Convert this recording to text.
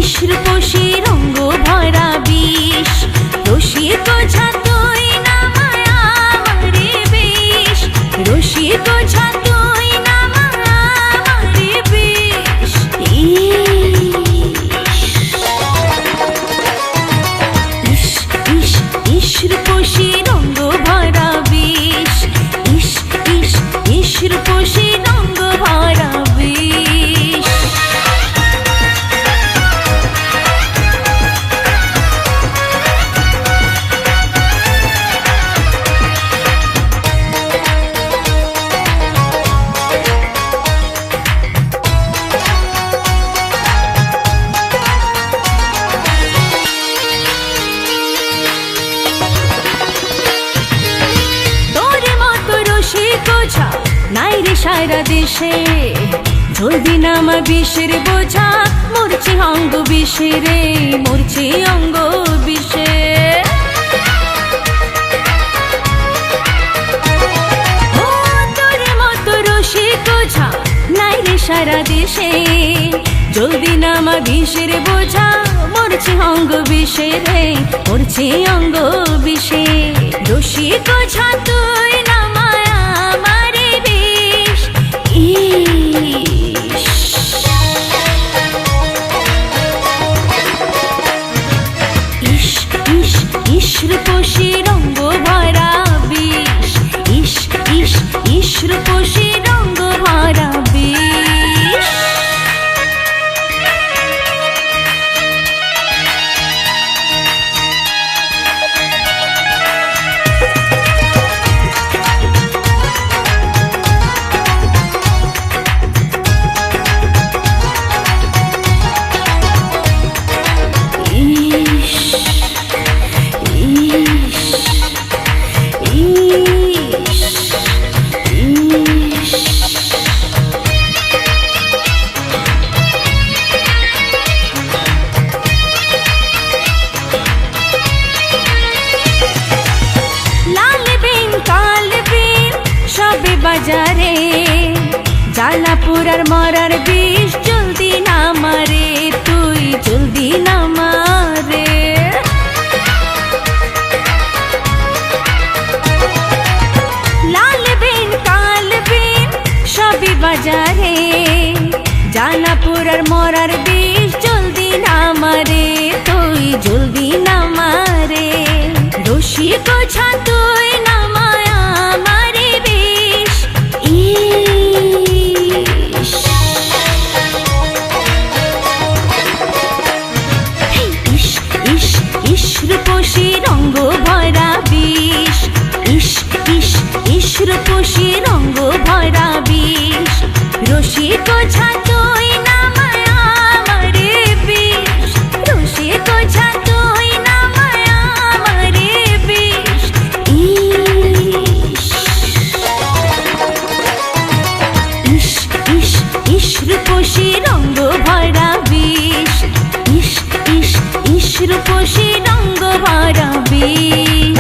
ইস রূপসী রঙ্গ ভরা বিষ, রসিক তুই না মায়া আমারে বিষ, রসিক তুই না মায়া আমারে বিষ। ইস ইস ইস রূপসী রঙ্গ ভরা বিষ, ইস ইস ইস রূপসী রঙ্গ ভরা বিষ। নাই রে সারা দেশে, জলদি নামা বিষের বোঝা, মরছি অঙ্গ বিষে রে, মরছি অঙ্গ বিষে। ও তোর মতো রসিক ঝা নাই রে সারা দেশে, জলদি নামা বিষের বোঝা, মরছি অঙ্গ বিষে রে, মরছি অঙ্গ বিষে। রসিক ঝা তুই না মায়া আমারে বিষ। ইস ইস ইস রূপসী রঙ্গ ভরা বিষ, ইস ইস ইস রূপসী রঙ্গ ভরা বিষ। বাজারে জ্বালা পুরার মরার বিষ, জলদি না মারে তুই, জলদি না মারে। লাল বিন কাল বিন সবই বাজারে, জ্বালা পুরার মরার বিষ, জলদি না মারে তুই, জলদি না মারে। রসিক ঝা তুই না মায়া আমারে বিষ। ইস ইস ইস রূপসী রঙ্গ ভরা বিষ, ইস ইস ইস রূপসী রঙ্গ ভরা বিষ। রসিক ঝা তুই না মায়া আমারে বিষ, রসিক ঝা তুই না মায়া আমারে বিষ। ইস ইস ইস রূপসী রঙ্গ ভরা বিষ, ইস ইস ইস রূপসী রঙ্গ ভরা বিষ।